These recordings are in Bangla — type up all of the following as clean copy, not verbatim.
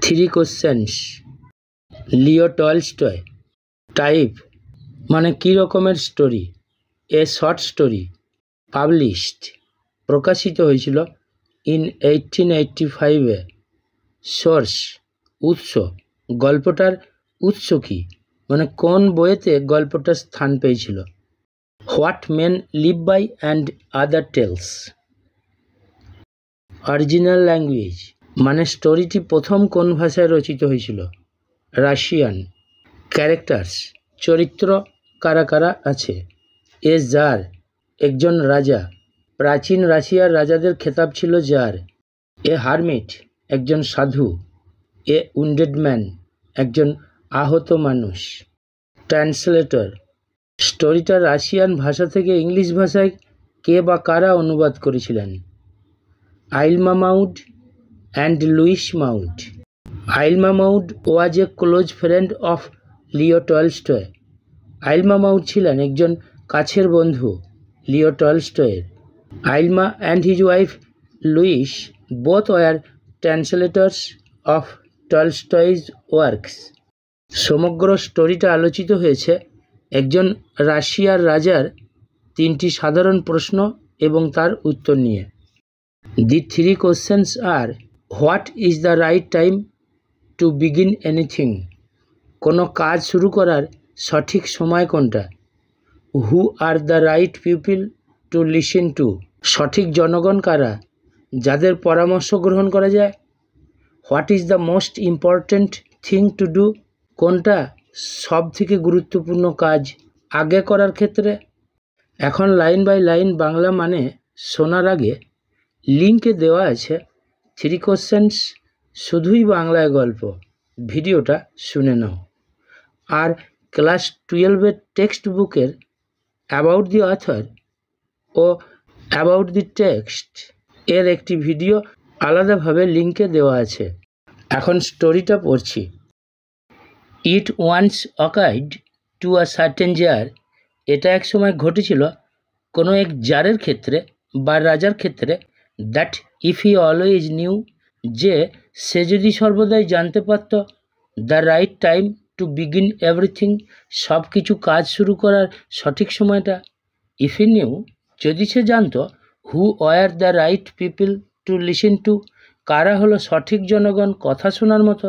3 কোশ্চেন্স। Leo Tolstoy. টাইপ মানে কী রকমের story. A short story. Published প্রকাশিত হয়েছিল ইন 1885-এ। সোর্স উৎস। গল্পটার উৎস কী, মানে কোন বইয়েতে গল্পটা স্থান পেয়েছিল। What men live by and other tales. Original language মানে স্টোরিটি প্রথম কোন ভাষায় রচিত হয়েছিল। রাশিয়ান। ক্যারেক্টার্স চরিত্র কারা কারা আছে। এ জার একজন রাজা, প্রাচীন রাশিয়ার রাজাদের খেতাব ছিল জার। এ হারমিট একজন সাধু। এ উন্ডেড ম্যান একজন আহত মানুষ। ট্রান্সলেটর স্টোরিটা রাশিয়ান ভাষা থেকে ইংলিশ ভাষায় কে বা কারা অনুবাদ করেছিলেন। Aylmer Maude and Louise Maude. Aylmer Maude was a close friend of Leo Tolstoy. Aylmer Maude ছিলেন একজন কাছের বন্ধু লিও টলস্টয়ের। Aylmer and his wife Louise both were translators of Tolstoy's works. সমগ্র স্টোরিটা আলোচিত হয়েছে একজন রাশিয়ার রাজার 3টি সাধারণ প্রশ্ন এবং তার উত্তর নিয়ে। The 3 questions are: what is the right time to begin anything, কোনো কাজ শুরু করার সঠিক সময় কোনটা। Who are the right people to listen to, সঠিক জনগণ কারা, যাদের পরামর্শ গ্রহণ করা যায়। What is the most important thing to do, কোনটা সব থেকে গুরুত্বপূর্ণ কাজ আগে করার ক্ষেত্রে। এখন লাইন বাই লাইন বাংলা মানে শোনার আগে লিঙ্কে দেওয়া আছে 3 কোশ্চেন্স, শুধুই বাংলায় গল্প। ভিডিওটা শুনে নাও। আর ক্লাস 12-এর টেক্সট বুকের অ্যাবাউট দি অথর ও অ্যাবাউট দি টেক্সট এর একটি ভিডিও আলাদাভাবে লিঙ্কে দেওয়া আছে। এখন স্টোরিটা পড়ছি। It once occurred to a certain tsar, এটা এক সময় ঘটেছিল কোনো এক জারের ক্ষেত্রে বা রাজার ক্ষেত্রে। That if he always new, যে সে যদি সর্বদাই জানতে পারত the right time to begin everything, সব কিছু কাজ শুরু করার সঠিক সময়টা। ইফ হি নিউ, যদি সে জানত হু were the right people to listen two, কারা হলো সঠিক জনগণ কথা শোনার মতো।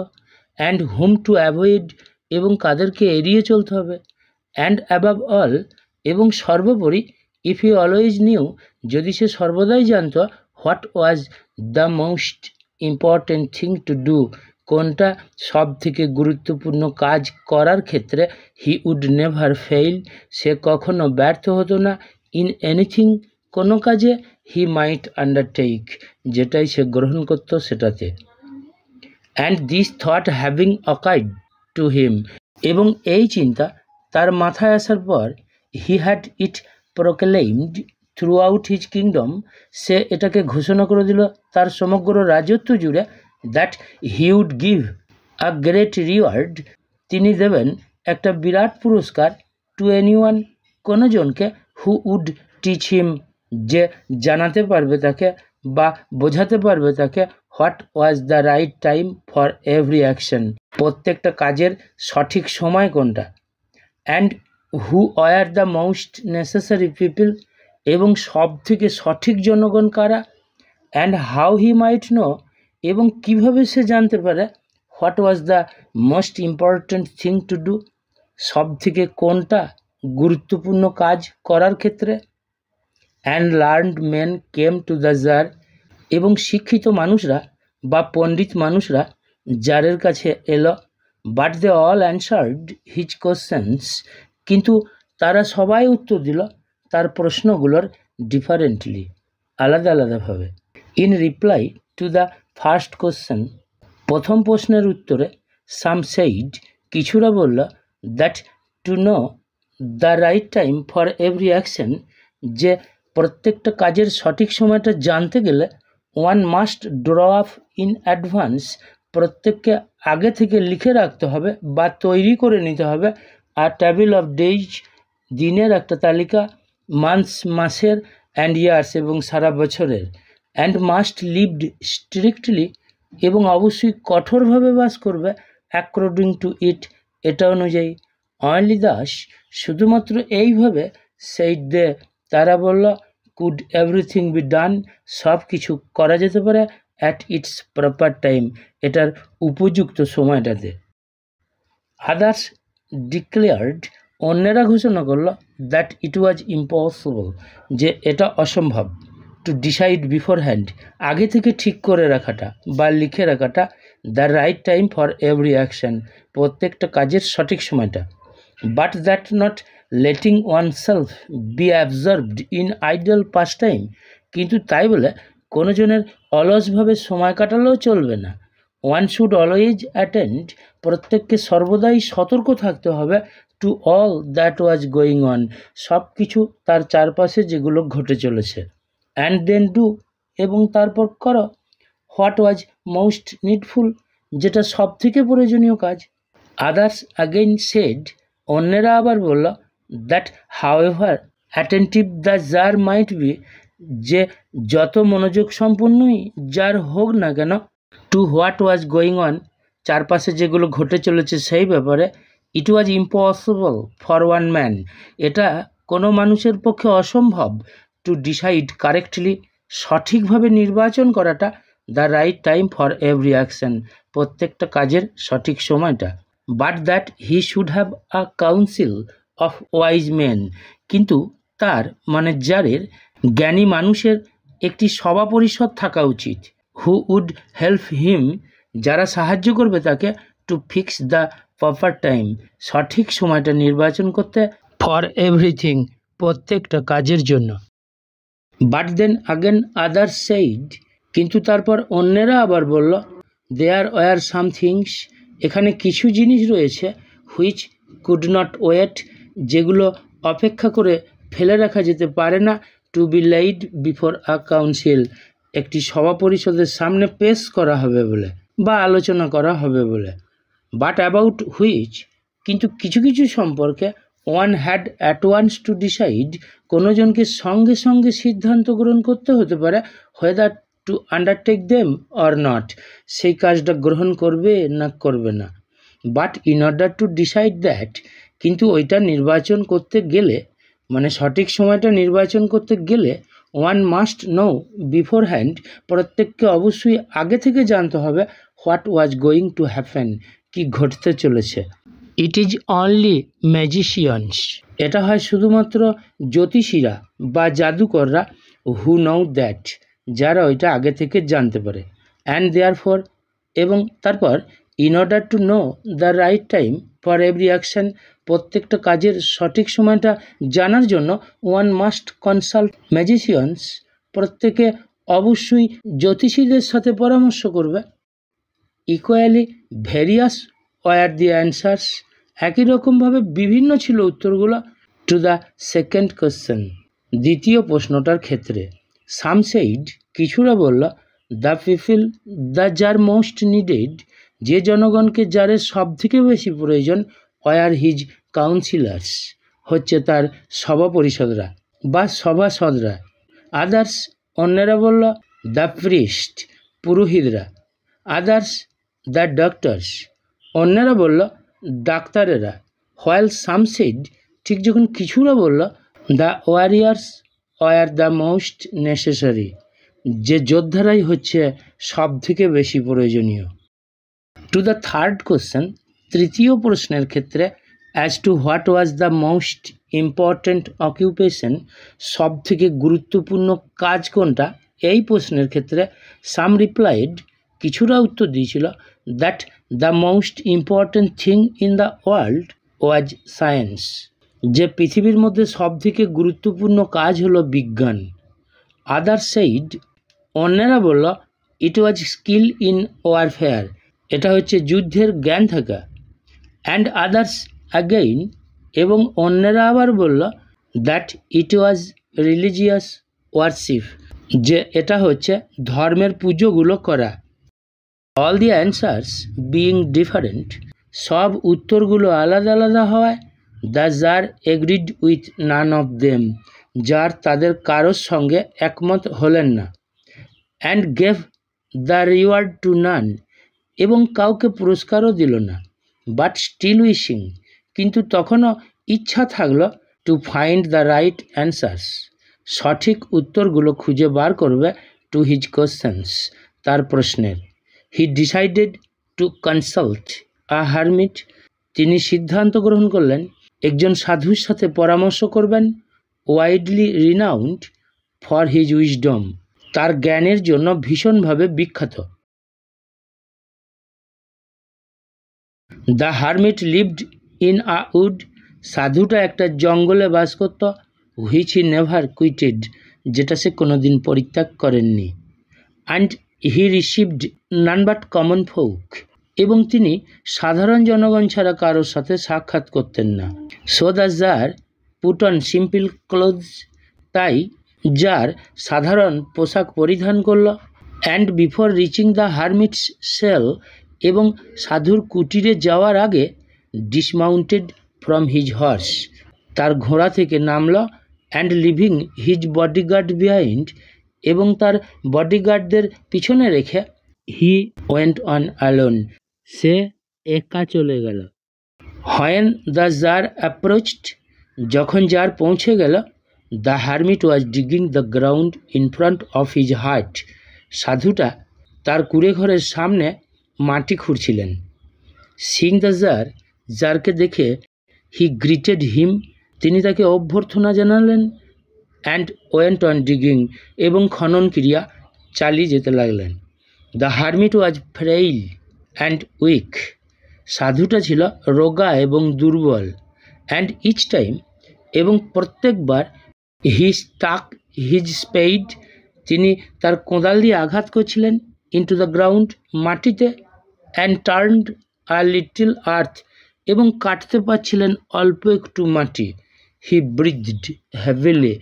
অ্যান্ড হুম টু অ্যাভয়েড, এবং কাদেরকে এড়িয়ে চলতে হবে। অ্যান্ড অ্যাবাভ অল, এবং সর্বোপরি ইফ হি অলওয়েজ নিউ, যদি সে সর্বদাই জানত what was the most important thing to do, কোনটা সব থেকে গুরুত্বপূর্ণ কাজ করার ক্ষেত্রে। হি উড নেভার ফেইল, সে কখনো ব্যর্থ হতো না। ইন এনিথিং, কোনো কাজে। হি মাইট আন্ডারটেক, যেটাই সে গ্রহণ করত সেটাতে। And this thought having occurred to him, এবং এই চিন্তা তার মাথায় আসার পর, he had it proclaimed throughout his kingdom, সে এটাকে ঘোষণা করে দিল তার সমগ্র রাজত্ব জুড়ে। That he would give a great reward, তিনি দেবেন একটা বিরাট পুরস্কার। টু এনিওয়ান, কোনো জনকে। হু উড টিচ হিম, যে জানাতে পারবে তাকে বা বোঝাতে পারবে তাকে। What was the right time for every action, প্রত্যেকটা কাজের সঠিক সময় কোনটা। And who were the most necessary people, এবং সব থেকে সঠিক জনগণ কারা। And how he might know, এবং কিভাবে সে জানতে পারে। What was the most important thing to do, সব থেকে কোনটা গুরুত্বপূর্ণ কাজ করার ক্ষেত্রে। And learned men came to the tsar, এবং শিক্ষিত মানুষরা বা পণ্ডিত মানুষরা জারের কাছে এলো। But they all answered his questions, কিন্তু তারা সবাই উত্তর দিল তার প্রশ্নগুলোর ডিফারেন্টলি, আলাদা আলাদাভাবে। In reply to the first question, প্রথম প্রশ্নের উত্তরে। সাম সেইড, কিছুরা বলল। That to know the right time for every action, যে প্রত্যেকটা কাজের সঠিক সময়টা জানতে গেলে one must draw up in advance, প্রত্যেককে আগে থেকে লিখে রাখতে হবে বা তৈরি করে নিতে হবে। আর টেবিল অফ ডেজ, দিনের একটা তালিকা। মান্থস, মাসের। অ্যান্ড ইয়ার্স, এবং সারা বছরের। অ্যান্ড মাস্ট লিভড স্ট্রিক্টলি, এবং অবশ্যই কঠোরভাবে বাস করবে অ্যাকর্ডিং টু ইট, এটা অনুযায়ী। অনলি দাস, শুধুমাত্র এইভাবে, সেইড দে, তারা বলল, কুড এভরিথিং বি ডান, সব কিছু করা যেতে পারে অ্যাট ইটস প্রপার টাইম, এটার উপযুক্ত সময়টাতে। আদার্স ডিক্লেয়ার্ড, অন্যেরা ঘোষণা করলো, দ্যাট ইট ওয়াজ ইম্পসিবল, যে এটা অসম্ভব, টু ডিসাইড বিফোরহ্যান্ড, আগে থেকে ঠিক করে রাখাটা বা লিখে রাখাটা, the right time for every action, প্রত্যেকটা কাজের সঠিক সময়টা। But that not letting oneself be absorbed in idle pastime, কিন্তু তাই বলে কোনো জনের অলসভাবে সময় কাটালেও চলবে না। ওয়ান শুড অলওয়েজ অ্যাটেন্ড, প্রত্যেককে সর্বদাই সতর্ক থাকতে হবে, to all that was going on, সব কিছু তার চারপাশে যেগুলো ঘটে চলেছে। অ্যান্ড দেন ডু, এবং তারপর করো, হোয়াট ওয়াজ মোস্ট নিডফুল, যেটা সব থেকে প্রয়োজনীয় কাজ। আদার্স অ্যাগেইন সেড, অন্যেরা আবার বলল, that however attentive the tsar might be, যে যত মনোযোগ সম্পন্নই যার হোক না কেন, to what was going on, চারপাশে যেগুলো ঘটে চলেছে সেই ব্যাপারে, it was impossible for one man, এটা কোনো মানুষের পক্ষে অসম্ভব, টু ডিসাইড কারেক্টলি, সঠিকভাবে নির্বাচন করাটা, the right time for every action, প্রত্যেকটা কাজের সঠিক সময়টা। But that he should have a council of wise men, কিন্তু তার মানে জারের, জ্ঞানী মানুষের একটি সভা পরিষদ থাকা উচিত, হু উড হেল্প হিম, যারা সাহায্য করবে তাকে, to fix the proper time, সঠিক সময়টা নির্বাচন করতে, ফর এভরিথিং, প্রত্যেকটা কাজের জন্য। But then again others said, কিন্তু তারপর অন্যেরা আবার বলল, দেয়ার ওয়ার সাম থিংস, এখানে কিছু জিনিস রয়েছে, হুইচ কুড নট ওয়েট, যেগুলো অপেক্ষা করে ফেলে রাখা যেতে পারে না, to be laid before a council, একটি সভা পরিষদের সামনে পেশ করা হবে বলে বা আলোচনা করা হবে বলে। বাট অ্যাবাউট হুইচ, কিন্তু কিছু কিছু সম্পর্কে, one had at once to decide, কোনো জনকে সঙ্গে সঙ্গে সিদ্ধান্ত গ্রহণ করতে হতে পারে, whether to undertake them or not, সেই কাজটা গ্রহণ করবে না করবে না। But in order to decide that, কিন্তু ওইটা নির্বাচন করতে গেলে, মানে সঠিক সময়টা নির্বাচন করতে গেলে, ওয়ান মাস্ট নো বিফোরহ্যান্ড, প্রত্যেককে অবশ্যই আগে থেকে জানতে হবে, what was going to happen, কি ঘটতে চলেছে। ইট ইজ অনলি ম্যাজিশিয়ানস, এটা হয় শুধুমাত্র জ্যোতিষীরা বা জাদুকররা, হু নো দ্যাট, যারা ওইটা আগে থেকে জানতে পারে। অ্যান্ড দেয়ার ফর, এবং তারপর, in order to know the right time for every action, প্রত্যেকটা কাজের সঠিক সময়টা জানার জন্য, ওয়ান মাস্ট কনসাল্ট ম্যাজিশিয়ানস, প্রত্যেকে অবশ্যই জ্যোতিষীদের সাথে পরামর্শ করবে। Equally various war the answers, একই রকমভাবে বিভিন্ন ছিল উত্তরগুলো, টু দ্য সেকেন্ড কোশ্চেন, দ্বিতীয় প্রশ্নটার ক্ষেত্রে। সাম সেইড, কিছুরা বলল, দ্য পিপল দ্য যার মোস্ট নিডেড, যে জনগণকে যারের সব থেকে বেশি প্রয়োজন, ওয়ার হিজ কাউন্সিলার্স, হচ্ছে তার সভা পরিষদরা বা সভাসদরা। আদার্স, অন্যেরা বলল, দ্য প্রিস্ট, পুরোহিতরা। আদার্স, দ্য ডক্টরস, অন্যেরা বলল, ডাক্তারেরা। হোয়াইল সাম সেড, ঠিক যখন কিছুরা বলল, the warriors were the most necessary, যে যোদ্ধারাই হচ্ছে সব থেকে বেশি প্রয়োজনীয়। টু দ্য থার্ড কোশ্চেন, তৃতীয় প্রশ্নের ক্ষেত্রে, as to what was the most important অকিউপেশন, সব থেকে গুরুত্বপূর্ণ কাজ কোনটা, এই প্রশ্নের ক্ষেত্রে, সাম রিপ্লাইড, কিছুরা উত্তর দিয়েছিল, that the most important thing in the world was science, যে পৃথিবীর মধ্যে সব থেকে গুরুত্বপূর্ণ কাজ হলো বিজ্ঞান। আদার সেইড, অন্যেরা বলল, ইট ওয়াজ স্কিল ইন ওয়ারফেয়ার, এটা হচ্ছে যুদ্ধের জ্ঞান থাকা। অ্যান্ড আদার্স অ্যাগেইন, এবং অন্যেরা আবার বলল, that it was religious worship, যে এটা হচ্ছে ধর্মের পুজোগুলো করা। All the answers being different, সব উত্তরগুলো আলাদা আলাদা হওয়ায়, the tsar agreed with none of them, যার তাদের কারোর সঙ্গে একমত হলেন না। And gave the reward to none, এবং কাউকে পুরস্কারও দিল না। বাট স্টিল উইশিং, কিন্তু তখনও ইচ্ছা থাকলো to find the right answers, সঠিক উত্তরগুলো খুঁজে বার করবে টু হিজ কোশ্চেন্স, তার প্রশ্নের। He decided to consult a hermit, তিনি সিদ্ধান্ত গ্রহণ করলেন একজন সাধুর সাথে পরামর্শ করবেন, widely renowned for his wisdom, তার জ্ঞানের জন্য ভীষণভাবে বিখ্যাত। The hermit lived in a wood, সাধুটা একটা জঙ্গলে বাস করত, হুইচ হি নেভার কুইটেড, যেটা সে কোনোদিন পরিত্যাগ করেননি। And he received none but common folk, এবং তিনি সাধারণ জনগণ ছাড়া কারোর সাথে সাক্ষাৎ করতেন না। So the tsar put on simple clothes, তাই জার সাধারণ পোশাক পরিধান করল। And before reaching the hermit's cell, এবং সাধুর কুটিরে যাওয়ার আগে ডিসমাউন্টেড ফ্রম হিজ হর্স, তার ঘোড়া থেকে নামল। And leaving his bodyguard behind, এবং তার বডিগার্ডদের পিছনে রেখে হি ওয়েন্ট অন অ্যালোন, সে একা চলে গেল। হোয়েন দ্য জার অ্যাপ্রোচড, যখন জার পৌঁছে গেল, the hermit was digging the ground in front of his hut, সাধুটা তার কুঁড়েঘরের সামনে মাটি খুঁড়ছিলেন। সিং দ্য জার, জারকে দেখে হি গ্রিটেড হিম, তিনি তাকে অভ্যর্থনা জানালেন। অ্যান্ড ওয়েন্ট অন ডিগিং, এবং খনন ক্রিয়া চালিয়ে যেতে লাগলেন। The hermit was frail and weak, সাধুটা ছিল রোগা এবং দুর্বল। অ্যান্ড ইচ টাইম, এবং প্রত্যেকবার হি স্টাক হিজ স্পেড, তিনি তার কোদাল দিয়ে আঘাত করছিলেন ইন্টু দ্য গ্রাউন্ড, মাটিতে। অ্যান্ড টার্নড আ লিটল আর্থ, এবং কাটতে পারছিলেন অল্প একটু মাটি। হি ব্রিথড হেভিলি,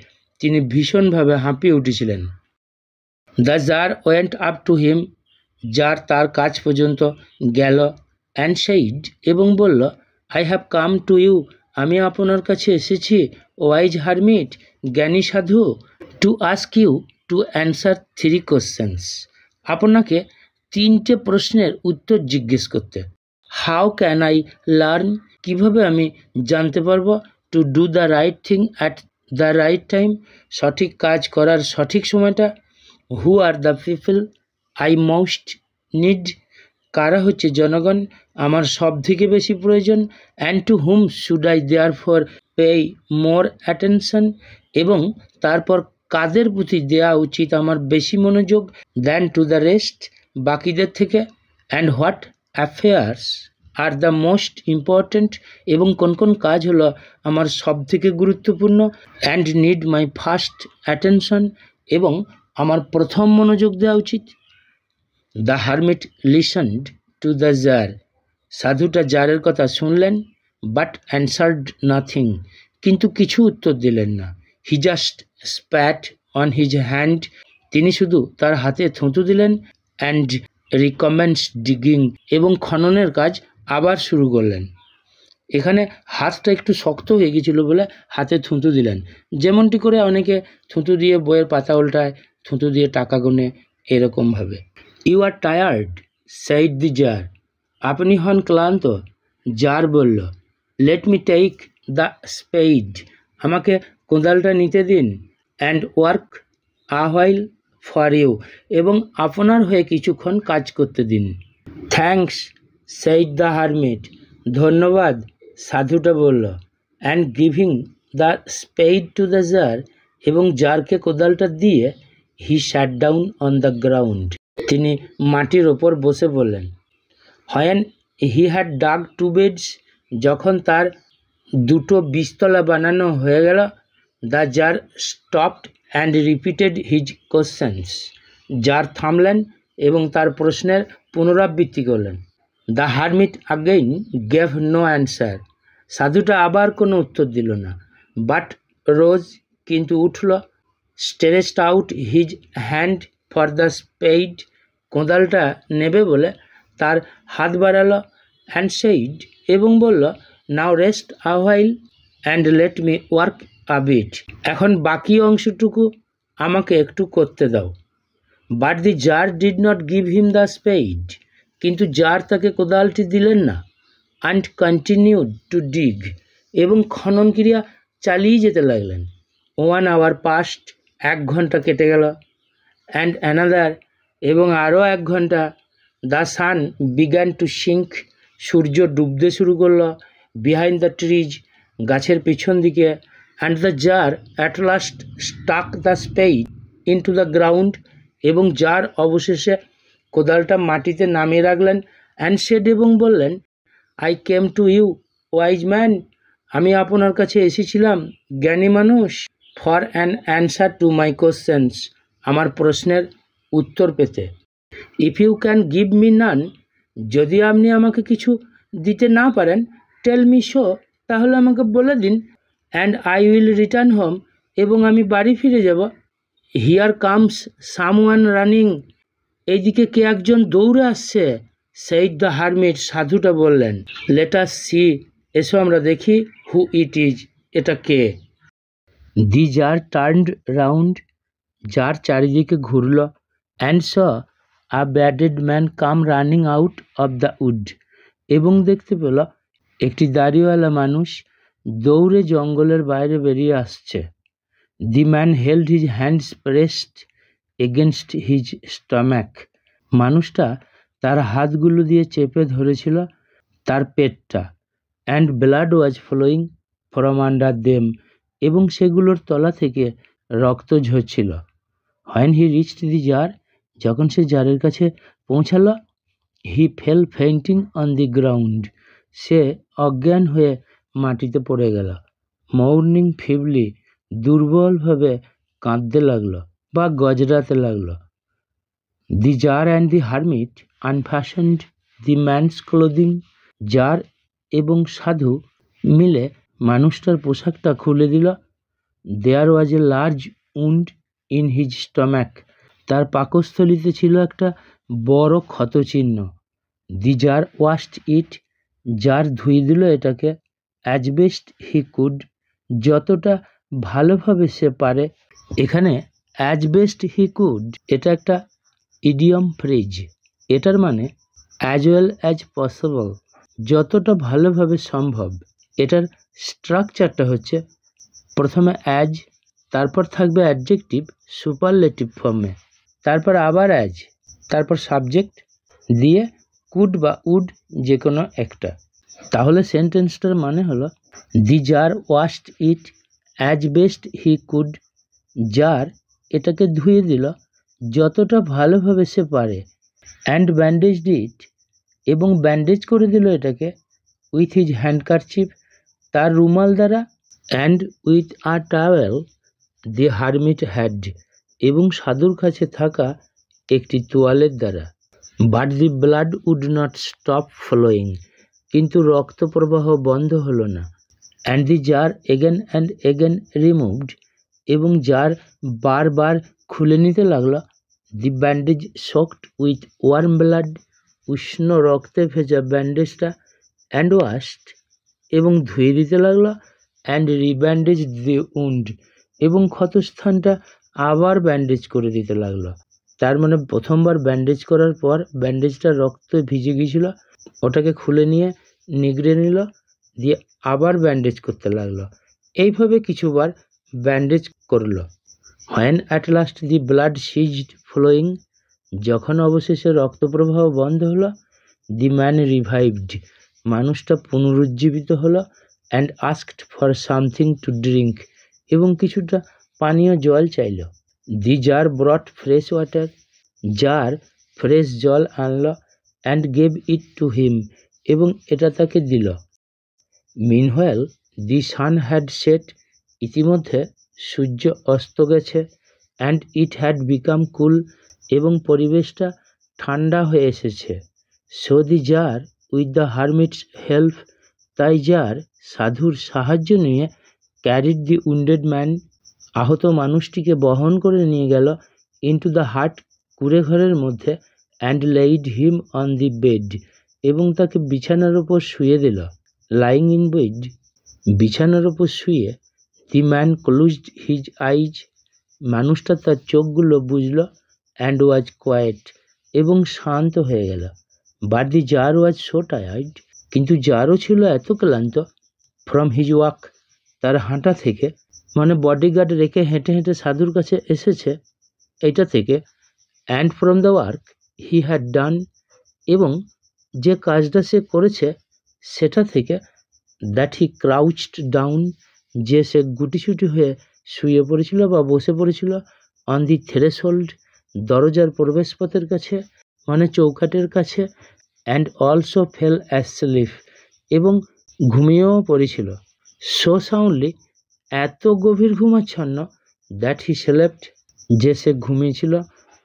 তিনি ভীষণভাবে হাঁপিয়ে উঠেছিলেন। The tsar went up to him, jar তার কাছ পর্যন্ত গেল। অ্যান্ড সেইড, এবং বলল, I have come to you, আমি আপনার কাছে এসেছি, ওয়াইজ হারমিট, জ্ঞানী সাধু, to ask you to answer 3 questions, আপনাকে 3টে প্রশ্নের উত্তর জিজ্ঞেস করতে। হাউ ক্যান আই লার্ন, কীভাবে আমি জানতে পারবো, to do the right thing at the right time, সঠিক কাজ করার সঠিক সময়টা। Who are the people I most need, কারা হচ্ছে জনগণ আমার সব থেকে বেশি প্রয়োজন। And to whom should I therefore pay more attention, এবং তারপর কাদের প্রতি দেওয়া উচিত আমার বেশি মনোযোগ, দ্যান টু দ্য রেস্ট, বাকিদের থেকে। And what affairs are the most important, এবং কোন কোন কাজ হলো আমার সব থেকে গুরুত্বপূর্ণ। And need my first attention, এবং আমার প্রথম মনোযোগ দেওয়া উচিত। The hermit listened to the tsar, সাধুটা জারের কথা শুনলেন, বাট অ্যান্সার্ড নাথিং, কিন্তু কিছু উত্তর দিলেন না। He just spat on his hand, তিনি শুধু তার হাতে থুতু দিলেন। অ্যান্ড রিকমেন্স ডিগিং, এবং খননের কাজ আবার শুরু করলেন। এখানে হাতটা একটু শক্ত হয়ে গেছিলো বলে হাতে থুতু দিলেন, যেমনটি করে অনেকে থুতু দিয়ে বইয়ের পাতা উল্টায়, থুতু দিয়ে টাকা গোনে, এরকমভাবে। You are tired said the tsar, আপনি হন ক্লান্ত, জার বলল। Let me take the spade, আমাকে কোদালটা নিতে দিন। And work a while for you, এবং আপনার হয়ে কিছুক্ষণ কাজ করতে দিন। থ্যাঙ্কস সেইড দ্য হারমিট, ধন্যবাদ, সাধুটা বলল। And giving the spade to the tsar, এবং জারকে কোদালটা দিয়ে he sat down on the ground, তিনি মাটির ওপর বসে পড়লেন। When he had dug 2 beds, যখন তার 2টো বিস্তলা বানানো হয়ে গেল, the tsar stopped and repeated his questions, জার থামলেন এবং তার প্রশ্নের পুনরাবৃত্তি করলেন। The hermit again gave no answer, সাধুটা আবার কোনো উত্তর দিল না। বাট রোজ, কিন্তু উঠল। Stretched out his hand for the spade, কোদালটা নেবে বলে তার হাত বাড়ালো। অ্যান্ড সেইড, এবং বলল, now rest a while and let me work a bit, এখন বাকি অংশটুকু আমাকে একটু করতে দাও। But the tsar did not give him the spade, কিন্তু জার তাকে কোদালটি দিলেন না। অ্যান্ড কন্টিনিউড টু ডিগ, এবং খনন ক্রিয়া চালিয়ে যেতে লাগলেন। 1 hour পাস্ট, 1 ঘন্টা কেটে গেল। অ্যান্ড অ্যানাদার, এবং আরও 1 ঘন্টা। The sun began to sink, সূর্য ডুবতে শুরু করলো। বিহাইন্ড দ্য ট্রিজ, গাছের পিছন দিকে। And the tsar at last stuck the spade into the ground, এবং জার অবশেষে কোদালটা মাটিতে নামিয়ে রাখলেন। অ্যান্ড সেড, এবং বললেন, I came to you wise man, আমি আপনার কাছে এসেছিলাম জ্ঞানী মানুষ। For an answer to my questions, আমার প্রশ্নের উত্তর পেতে। If you can give me none, যদি আপনি আমাকে কিছু দিতে না পারেন, টেল মি সো, তাহলে আমাকে বলে দিন। And I will return home, এবং আমি বাড়ি ফিরে যাব। হিয়ার কামস সামওয়ান রানিং, এইদিকে কে একজন দৌড়ে আসছে। সেইড দ্য হারমিট, সাধুটা বললেন। লেট আস সি, এসো আমরা দেখি। হু ইট ইজ, এটা কে। দি জার টার্নড রাউন্ড, জার চারিদিকে ঘুরল। And saw a bearded man come running out of the wood, এবং দেখতে পেল একটি দাড়িওয়ালা মানুষ দৌড়ে জঙ্গলের বাইরে বেরিয়ে আসছে। The man held his hands pressed against his stomach, মানুষটা তার হাতগুলো দিয়ে চেপে ধরেছিল তার পেটটা। And blood was flowing from under them, এবং সেগুলোর তলা থেকে রক্ত ঝরছিল। When he reached the tsar, যখন সে জারের কাছে পৌঁছালো, he fell fainting on the ground, সে অজ্ঞান হয়ে মাটিতে পড়ে গেল। মর্নিং ফিবলি, দুর্বলভাবে কাঁদতে লাগলো বা গজরাতে লাগলো। The tsar and the hermit unfastened the man's clothing, জার এবং সাধু মিলে মানুষটার পোশাকটা খুলে দিল। There was a large wound in his stomach, তার পাকস্থলিতে ছিল একটা বড় ক্ষতচিহ্ন। দি জার ওয়াশড ইট, জার ধুয়ে দিল এটাকে। অ্যাজ বেস্ট হি কুড, যতটা ভালোভাবে সে পারে। এখানে অ্যাজ বেস্ট হি কুড, এটা একটা ইডিয়ম ফ্রেজ। এটার মানে অ্যাজ ওয়েল অ্যাজ পসিবল, যতটা ভালোভাবে সম্ভব। এটার স্ট্রাকচারটা হচ্ছে, প্রথমে অ্যাজ, তারপর থাকবে অ্যাডজেক্টিভ সুপারলেটিভ ফর্মে, তারপর আবার অ্যাজ, তারপর সাবজেক্ট দিয়ে কুড বা উড যে কোনো একটা। তাহলে সেন্টেন্সটার মানে হলো, the tsar washed it as best he could, জার এটাকে ধুয়ে দিল যতটা ভালোভাবে সে পারে। অ্যান্ড ব্যান্ডেজড ইট, এবং ব্যান্ডেজ করে দিল এটাকে। উইথ হিজ হ্যান্ডকারচিফ, তার রুমাল দ্বারা। And with a towel the hermit had, এবং সাধুর কাছে থাকা একটি তোয়ালের দ্বারা। But the blood would not stop flowing, কিন্তু রক্ত প্রবাহ বন্ধ হলো না। And the tsar again and again removed, এবং জার বারবার খুলে নিতে লাগলো। The bandage soaked with warm blood, উষ্ণ রক্তে ভেজা ব্যান্ডেজটা। অ্যান্ড ওয়াশড, এবং ধুয়ে দিতে লাগলো। অ্যান্ড রিব্যান্ডেজ দি উন্ড, এবং ক্ষতস্থানটা আবার ব্যান্ডেজ করে দিতে লাগলো। তার মানে প্রথমবার ব্যান্ডেজ করার পর ব্যান্ডেজটা রক্তে ভিজে গিয়েছিল, ওটাকে খুলে নিয়ে নিগড়ে নিল, দিয়ে আবার ব্যান্ডেজ করতে লাগলো। এইভাবে কিছুবার ব্যান্ডেজ করলো। When at last the blood ceased flowing, যখন অবশেষে রক্তপ্রবাহ বন্ধ হলো। দি ম্যান রিভাইভড, মানুষটা পুনরুজ্জীবিত হলো। And asked for something to drink, এবং কিছুটা পানীয় জল চাইল। The tsar brought fresh water, জার ফ্রেশ জল আনলো। And gave it to him, এবং এটা তাকে দিল। মিনহোয়াল দি সান হ্যাড সেট, ইতিমধ্যে সূর্য অস্ত গেছে। And it had become cool, এবং পরিবেশটা ঠান্ডা হয়ে এসেছে। So the tsar with the hermit's help, তাই জার সাধুর সাহায্য নিয়ে ক্যারিড দি উন্ডেড ম্যান, আহত মানুষটিকে বহন করে নিয়ে গেল। ইনটু দ্য হাট, কুঁড়ে ঘরের মধ্যে। And laid him on the bed, এবং তাকে বিছানার ওপর শুয়ে দিল। লাইং ইন বেড, বিছানার ওপর শুয়ে। The man closed his eyes, মানুষটা তার চোখগুলো বুঝল। অ্যান্ড ওয়াজ কোয়েট, এবং শান্ত হয়ে গেল। But the tsar was so tired, কিন্তু জারও ছিল এত ক্লান্ত, ফ্রম হিজ ওয়াক, তার হাঁটা থেকে, মানে বডিগার্ড রেখে হেঁটে হেঁটে সাধুর কাছে এসেছে এটা থেকে, and from the work he had done, এবং যে কাজটা সে করেছে সেটা থেকে, দ্যাট হি ক্রাউচড ডাউন, যে সে গুটিসুটি হয়ে শুয়ে পড়েছিল বা বসে পড়েছিল, অন দি থ্রেশহোল্ড, দরজার প্রবেশপথের কাছে, মানে চৌকাঠের কাছে, অ্যান্ড অলসো ফেল অ্যাসলিপ, এবং ঘুমিয়েও পড়েছিল, সো সাউন্ডলি, এত গভীর ঘুমাচ্ছন্ন, দ্যাট হি স্লেপ্ট, যে সে ঘুমিয়েছিল,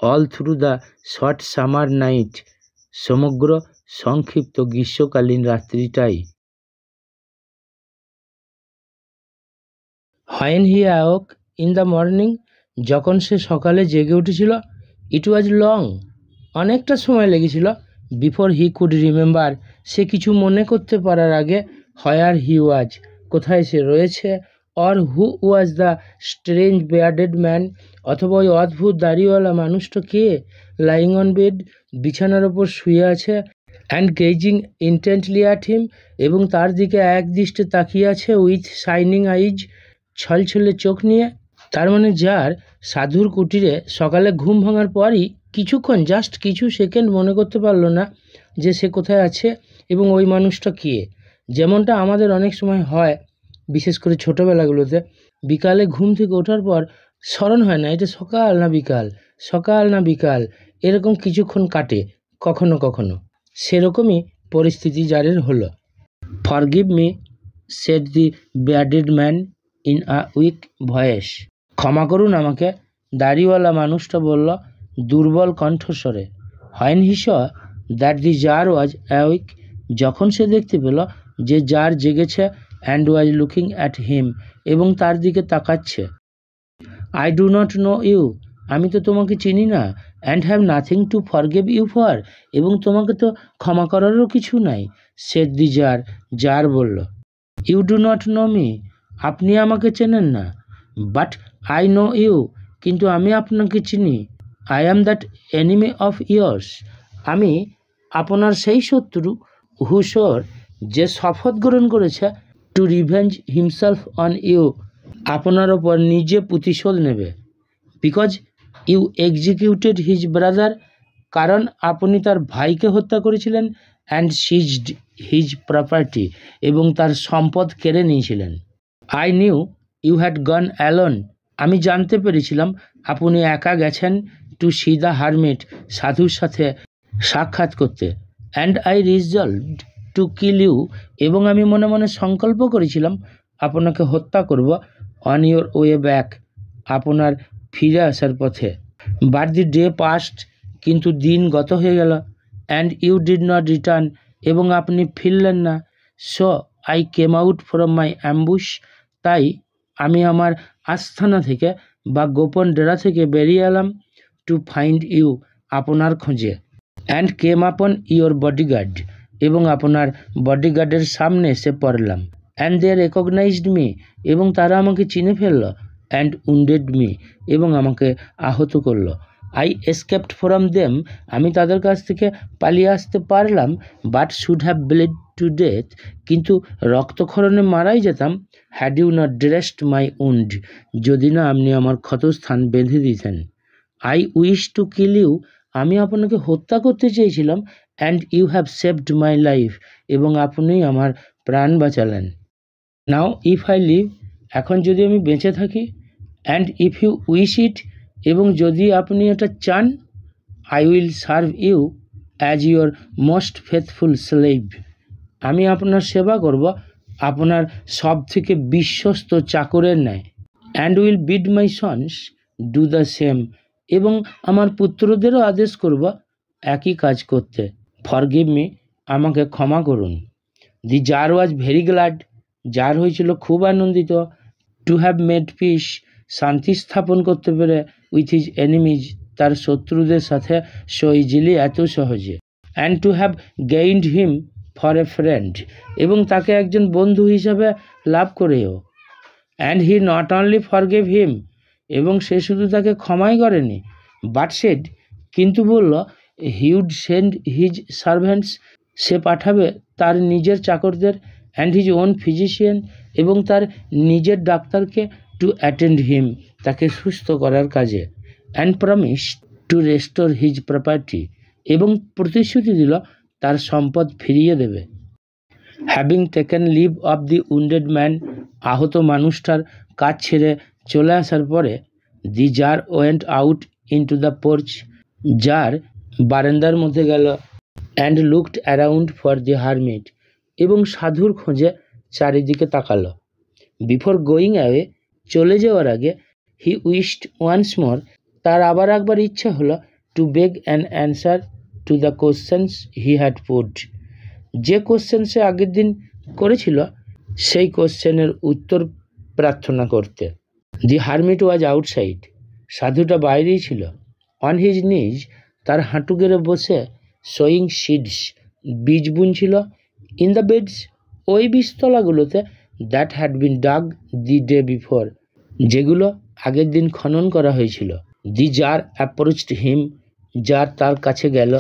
all through the short summer night, সমগ্র সংক্ষিপ্ত গ্রীষ্মকালীন রাত্রিটাই। When he awoke in the morning, যখন সে সকালে জেগে উঠেছিল, ইট ওয়াজ লং, অনেকটা সময় লেগেছিল, বিফোর হি কুড রিমেম্বার, সে কিছু মনে করতে পারার আগে, হোয়ার হি ওয়াজ, কোথায় সে রয়েছে, or who was the strange bearded man, অথবা ওই অদ্ভুত দাড়িওয়ালা মানুষটা কে, লাইং অন বেড, বিছানার ওপর শুয়ে আছে, and gazing intently at him, এবং তার দিকে একদৃষ্টে তাকিয়ে আছে, উইথ শাইনিং আইজ, ছলছলে চোখ নিয়ে। তার মানে যার সাধুর কুটিরে সকালে ঘুম ভাঙার পরই কিছুক্ষণ, জাস্ট কিছু সেকেন্ড মনে করতে পারলো না যে সে কোথায় আছে এবং ওই মানুষটা কে। যেমনটা আমাদের অনেক সময় হয়, বিশেষ করে ছোটোবেলাগুলোতে, বিকালে ঘুম থেকে ওঠার পর স্মরণ হয় না এটা সকাল না বিকাল, সকাল না বিকাল, এরকম কিছুক্ষণ কাটে কখনো কখনো। সেরকমই পরিস্থিতি যারের হলো। Forgive me, said the bearded man in a weak voice, ক্ষমা করুন আমাকে, দাড়িওয়ালা মানুষটা বলল দুর্বল কণ্ঠস্বরে। When he saw that the tsar was awake, যখন সে দেখতে পেল যে জার জেগেছে, and was looking at him, এবং তার দিকে তাকাচ্ছে। I do not know you, আমি তো তোমাকে চিনি না, and have nothing to forgive you for, এবং তোমাকে তো ক্ষমা করারও কিছু নাই, সেড দি জার, জার বলল। You do not know me, আপনি আমাকে চেনেন না, বাট আই নো ইউ, কিন্তু আমি আপনাকে চিনি। I am that enemy of yours, আমি আপনার সেই শত্রু, হুসোর, যে শপথ গ্রহণ করেছে, to revenge himself on you, আপনার ওপর নিজে প্রতিশোধ নেবে, because you executed his brother, কারণ আপনি তার ভাইকে হত্যা করেছিলেন, অ্যান্ড সিজড হিজ প্রপার্টি, এবং তার সম্পদ কেড়ে নিয়েছিলেন। I knew you had gone alone, আমি জানতে পেরেছিলাম আপনি একা গেছেন, টু সি দ্য হারমিট, সাধুর সাথে সাক্ষাৎ করতে, and I resolved to kill you, এবং আমি মনে মনে সংকল্প করেছিলাম আপনাকে হত্যা করব, অন ইউর ওয়ে ব্যাক, আপনার ফিরে আসার পথে। বাট দি ডে পাস্ট, কিন্তু দিন গত হয়ে গেল, and you did not return, এবং আপনি ফিরলেন না। So I came out from my ambush, তাই আমি আমার আস্থানা থেকে বা গোপন ডেরা থেকে বেরিয়ে এলাম, টু ফাইন্ড ইউ, আপনার খোঁজে, অ্যান্ড কেম আপন ইউর বডিগার্ড, এবং আপনার বডিগার্ডের সামনে এসে পড়লাম, অ্যান্ড দে রেকগনাইজড মি, এবং তারা আমাকে চিনে ফেলল, অ্যান্ড উন্ডেড মি, এবং আমাকে আহত করলো। আই এসকেপড ফ্রম দেম, আমি তাদের কাছ থেকে পালিয়ে আসতে পারলাম, but should have bled to death, কিন্তু রক্তক্ষরণে মারাই যেতাম, had you not dressed my wound, যদি না আপনি আমার ক্ষতস্থান বেঁধে দিতেন। I wish to kill you, আমি আপনাকে হত্যা করতে চেয়েছিলাম, and you have saved my life, এবং আপনি আমার প্রাণ বাঁচালেন। নাও ইফ আই লিভ, এখন যদি আমি বেঁচে থাকি, and if you wish it, এবং যদি আপনি এটা চান, I will serve you as your most faithful slave, আমি আপনার সেবা করব আপনার সব থেকে বিশ্বস্ত চাকরের ন্যায়, and will bid my sons do the same, এবং আমার পুত্রদেরও আদেশ করব একই কাজ করতে। ফরগিভ মি, আমাকে ক্ষমা করুন। The tsar was very glad, জার হয়েছিল খুব আনন্দিত, টু হ্যাভ মেড পিস, শান্তি স্থাপন করতে পেরে, উইথ হিজ এনিমিজ, তার শত্রুদের সাথে, সো ইজিলি, এত সহজে, and to have gained him for a friend, এবং তাকে একজন বন্ধু হিসাবে লাভ করেও, and he not only forgave him, এবং সে শুধু তাকে ক্ষমাই করেনি, বাট সেড, কিন্তু বলল he would send his servants, সে পাঠাবে তার নিজের চাকরদের, অ্যান্ড হিজ ওন ফিজিশিয়ান, এবং তার নিজের ডাক্তারকে, টু অ্যাটেন্ড হিম, তাকে সুস্থ করার কাজে, and promise to restore his property, এবং প্রতিশ্রুতি দিল তার সম্পদ ফিরিয়ে দেবে। Having taken leave of the wounded man, আহত মানুষটার কাজ ছেড়ে চলে আসার পরে, the tsar went out into the porch, জার বারান্দার মধ্যে গেল, and looked around for the hermit, এবং সাধুর খোঁজে চারিদিকে তাকালো। বিফোর গোয়িং অ্যাওয়ে, চলে যাওয়ার আগে, হি উইশড ওয়ান্স মোর, তার আবার একবার ইচ্ছা হলো, to beg an answer to the questions he had put, যে কোশ্চেন সে আগের দিন করেছিল সেই কোশ্চেনের উত্তর প্রার্থনা করতে। দি হারমিট ওয়াজ আউটসাইড, সাধুটা বাইরেই ছিল। অন হিজ নিজ, তার হাঁটু গেড়ে বসে, সোয়িং সিডস, বীজ বুনছিল। ইন দ্য বেডস, ওই বীজতলাগুলোতে, that had been dug the day before, যেগুলো আগের দিন খনন করা হয়েছিল। The tsar approached him, jar তার কাছে গেল,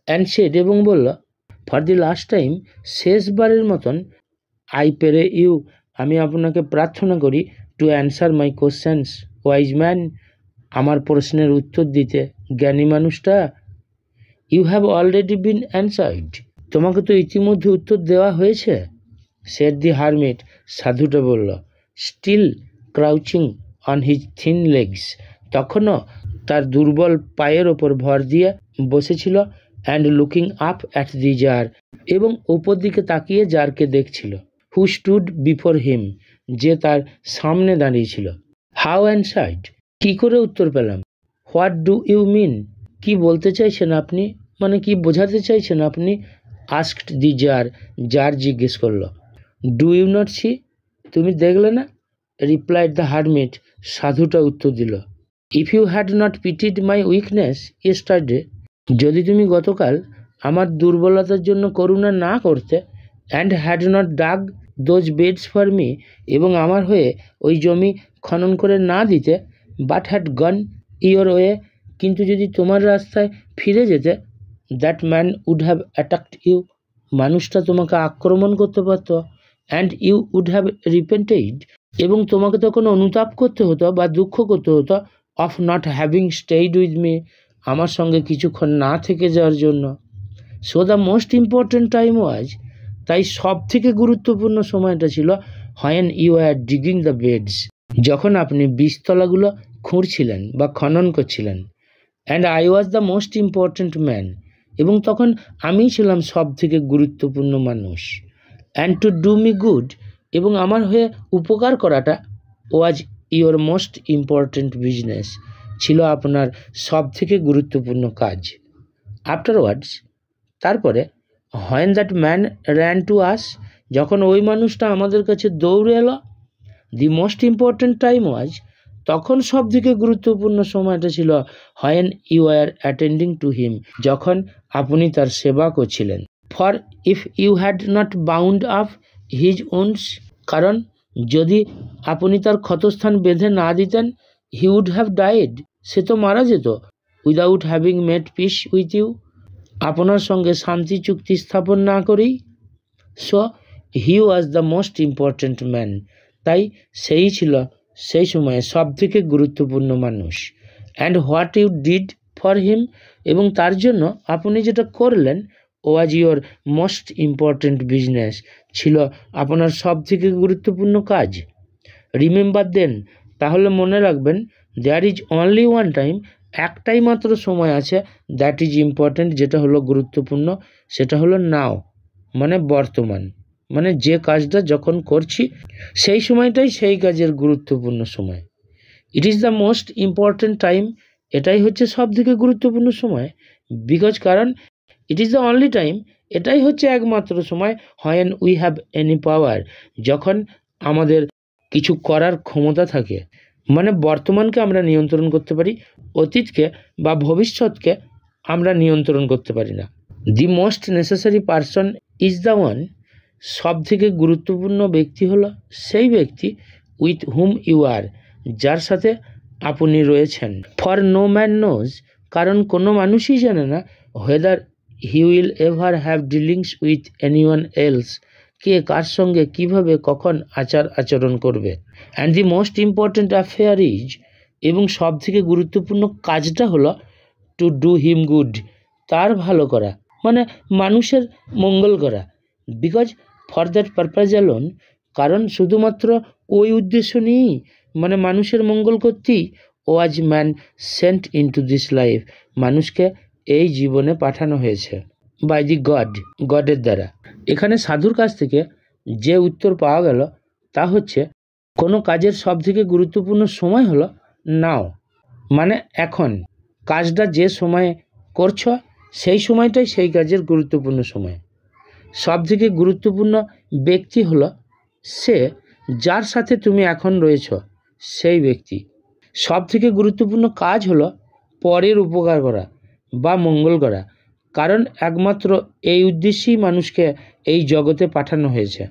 অ্যান্ড সেড, এবং বলল, ফর দি লাস্ট টাইম, শেষবারের মতন, আই প্রে ইউ, আমি আপনাকে প্রার্থনা করি, to answer my questions wise man, আমার প্রশ্নের উত্তর দিতে জ্ঞানী মানুষটা। You have already been answered, তোমাকে তো ইতিমধ্যে উত্তর দেওয়া হয়েছে। সেড দি হারমিট, সাধুটা বলল, still crouching on his thin legs, তখনও তার দুর্বল পায়ের ওপর ভর দিয়ে বসেছিল, and looking up at the tsar, এবং ওপর দিকে তাকিয়ে জারকে দেখছিল। হু স্টুড বিফোর হিম, যে তার সামনে দাঁড়িয়েছিল। হাউ অ্যান্সার্ড, কি করে উত্তর পেলাম। হোয়াট ডু ইউ মিন, কি বলতে চাইছেন আপনি, মানে কি বোঝাতে চাইছেন আপনি। আস্কড দি জার, জার জিজ্ঞেস করলো। ডু ইউ নট সি, তুমি দেখলে না। রিপ্লাইড দ্য হারমিট, সাধুটা উত্তর দিল। If you had not pitied my weakness yesterday, যদি তুমি গতকাল আমার দুর্বলতার জন্য করুণা না করতে, and had not dug those beds for me, এবং আমার হয়ে ওই জমি খনন করে না দিতে, but had gone your way, কিন্তু যদি তোমার রাস্তায় ফিরে যেতে, that man would have attacked you, মানুষটা তোমাকে আক্রমণ করতে পারত, and you would have repented, এবং তোমাকে তখন অনুতাপ করতে হতো বা দুঃখ করতে হতো, of not having stayed with me, আমার সঙ্গে কিছুক্ষণ না থেকে যাওয়ার জন্য। So the most important time was, তাই সব থেকে গুরুত্বপূর্ণ সময়টা ছিল, when you are digging the beds, যখন আপনি বীজতলাগুলো খুঁড়ছিলেন বা খনন করছিলেন। And I was the most important man, এবং তখন আমিই ছিলাম সব থেকে গুরুত্বপূর্ণ মানুষ। And to do me good, এবং আমার হয়ে উপকার করাটা, was your most important business, ছিল আপনার সব থেকে গুরুত্বপূর্ণ কাজ। আফটারওয়ার্ডস, তারপরে, when that man ran to us, যখন ওই মানুষটা আমাদের কাছে দৌড়ে এলো, the most important time was, তখন সব থেকে গুরুত্বপূর্ণ সময়টা ছিল, when you are attending to him, যখন আপনি তার সেবা করছিলেন। For if you had not bound up his wounds, কারণ যদি আপনি তার ক্ষতস্থান বেঁধে না দিতেন, হি উড হ্যাভ ডাইড, সে তো মারা যেত, without having made peace with you, আপনার সঙ্গে শান্তি চুক্তি স্থাপন না করেই। So he was the most important man, তাই সেই ছিল সেই সময়ে সব থেকে গুরুত্বপূর্ণ মানুষ। And what you did for him, এবং তার জন্য আপনি যেটা করলেন, was your most important business, ছিল আপনার সব থেকে গুরুত্বপূর্ণ কাজ। রিমেম্বার দেন, তাহলে মনে রাখবেন, there is only one time, একটাই মাত্র সময় আছে, দ্যাট ইজ ইম্পর্ট্যান্ট, যেটা হলো গুরুত্বপূর্ণ, সেটা হলো নাও, মানে বর্তমান, মানে যে কাজটা যখন করছি সেই সময়টাই সেই কাজের গুরুত্বপূর্ণ সময়। It is the most important time, এটাই হচ্ছে সব থেকে গুরুত্বপূর্ণ সময়। বিকজ, কারণ, it is the only time, এটাই হচ্ছে একমাত্র সময়, হোয়েন উই হ্যাভ এনি পাওয়ার, যখন আমাদের কিছু করার ক্ষমতা থাকে, মানে বর্তমানকে আমরা নিয়ন্ত্রণ করতে পারি, অতীতকে বা ভবিষ্যৎকে আমরা নিয়ন্ত্রণ করতে পারি না। The most necessary person is the one, সব থেকে গুরুত্বপূর্ণ ব্যক্তি হলো সেই ব্যক্তি, উইথ হুম ইউ আর, যার সাথে আপনি রয়েছেন। ফর নো ম্যান নোজ, কারণ কোনো মানুষই জানে না whether he will ever have dealings with anyone else, কে কার সঙ্গে কিভাবে কখন আচরণ করবে। And the most important affair is, এবং সব থেকে গুরুত্বপূর্ণ কাজটা হলো টু ডু হিম গুড, তার ভালো করা, মানে মানুষের মঙ্গল করা। Because for that purpose alone, কারণ শুধুমাত্র ওই উদ্দেশ্য নিয়েই, মানে মানুষের মঙ্গল করতেই was man sent into this life, মানুষকে এই জীবনে পাঠানো হয়েছে বাই দি গডের দ্বারা। এখানে সাধুর কাছ থেকে যে উত্তর পাওয়া গেল তা হচ্ছে, কোনো কাজের সব থেকে গুরুত্বপূর্ণ সময় হলো নাও, মানে এখন। কাজটা যে সময়ে করছো সেই সময়টাই সেই কাজের গুরুত্বপূর্ণ সময়। সব থেকে গুরুত্বপূর্ণ ব্যক্তি হলো সে যার সাথে তুমি এখন রয়েছ, সেই ব্যক্তি। সব থেকে গুরুত্বপূর্ণ কাজ হলো পরের উপকার করা বা মঙ্গল করা, কারণ একমাত্র এই উদ্দেশ্যেই মানুষকে এই জগতে পাঠানো হয়েছে।